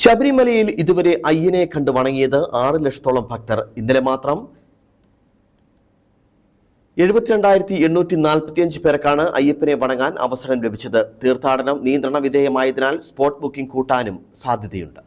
ശബരിമലയിൽ ഇതുവരെ അയ്യനെ കണ്ടു വണങ്ങിയത് 6 ലക്ഷത്തോളം ഭക്തർ. ഇന്നലെ മാത്രം 72,845 പേർക്കാണ് അയ്യപ്പനെ വണങ്ങാൻ അവസരം ലഭിച്ചത്. തീർത്ഥാടനം നിയന്ത്രണ വിധേയമായതിനാൽ സ്പോട്ട് ബുക്കിംഗ് കൂട്ടാനും സാധ്യതയുണ്ട്.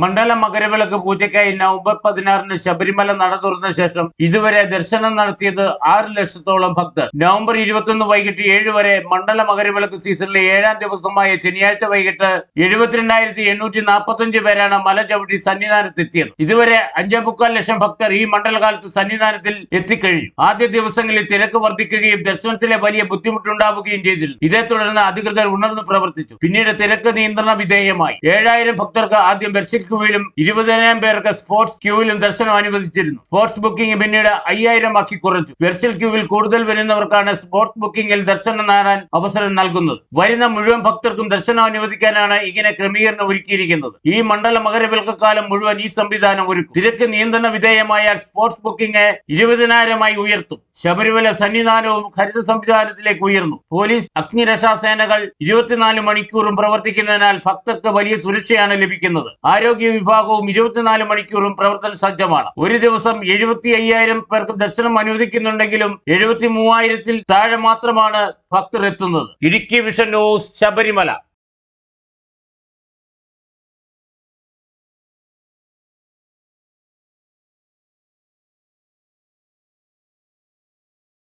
മണ്ഡല മകരവിളക്ക് പൂജയ്ക്കായി നവംബർ 16 ശബരിമല നട തുറന്ന ശേഷം ഇതുവരെ ദർശനം നടത്തിയത് 6 ലക്ഷത്തോളം ഭക്തർ. നവംബർ 21 വൈകിട്ട് 7 വരെ മണ്ഡല മകരവിളക്ക് സീസണിലെ 7ാം ദിവസമായ ശനിയാഴ്ച വൈകിട്ട് 72,845 പേരാണ് മല ചവിട്ടി സന്നിധാനത്തെത്തിയത്. ഇതുവരെ 5.25 ലക്ഷം ഭക്തർ ഈ മണ്ഡലകാലത്ത് സന്നിധാനത്തിൽ എത്തിക്കഴിഞ്ഞു. ആദ്യ ദിവസങ്ങളിൽ തിരക്ക് വർദ്ധിക്കുകയും ദർശനത്തിലെ വലിയ ബുദ്ധിമുട്ടുണ്ടാവുകയും ചെയ്തിരുന്നു. ഇതേ തുടർന്ന് അധികൃതർ ഉണർന്നു പ്രവർത്തിച്ചു. പിന്നീട് തിരക്ക് നിയന്ത്രണ വിധേയമായി. 7,000 ഭക്തർക്ക് ആദ്യം വെർച്വൽ ക്യൂവിലും 20,000 പേർക്ക് സ്പോർട്സ് ക്യൂവിലും ദർശനം അനുവദിച്ചിരുന്നു. സ്പോർട്സ് ബുക്കിംഗ് പിന്നീട് 5,000 ആക്കി കുറച്ചു. വെർച്വൽ ക്യൂവിൽ കൂടുതൽ വരുന്നവർക്കാണ് സ്പോർട്സ് ബുക്കിംഗിൽ ദർശനം നേടാൻ അവസരം നൽകുന്നത്. വരുന്ന മുഴുവൻ ഭക്തർക്കും ദർശനം അനുവദിക്കാനാണ് ഇങ്ങനെ ക്രമീകരണം ഒരുക്കിയിരിക്കുന്നത്. ഈ മണ്ഡല മകരവിളക്കാലം മുഴുവൻ ഈ സംവിധാനം ഒരുക്കും. തിരക്ക് നിയന്ത്രണ വിധേയമായാൽ സ്പോർട്സ് ബുക്കിംഗ് 20,000 ഉയർത്തും. ശബരിമല സന്നിധാനവും ഹരിത സംവിധാനത്തിലേക്ക് ഉയർന്നു. പോലീസ്, അഗ്നിരക്ഷാസേനകൾ 24 മണിക്കൂറും പ്രവർത്തിക്കുന്നതിനാൽ ഭക്തർക്ക് വലിയ സുരക്ഷയാണ് ലഭിക്കുന്നത്. ആരോഗ്യ വിഭാഗവും 24 മണിക്കൂറും പ്രവർത്തന സജ്ജമാണ്. ഒരു ദിവസം 75,000 പേർക്ക് ദർശനം അനുവദിക്കുന്നുണ്ടെങ്കിലും 73,000-ൽ താഴെ മാത്രമാണ് ഭക്തർ എത്തുന്നത്. Idukki vision news, Sabarimala.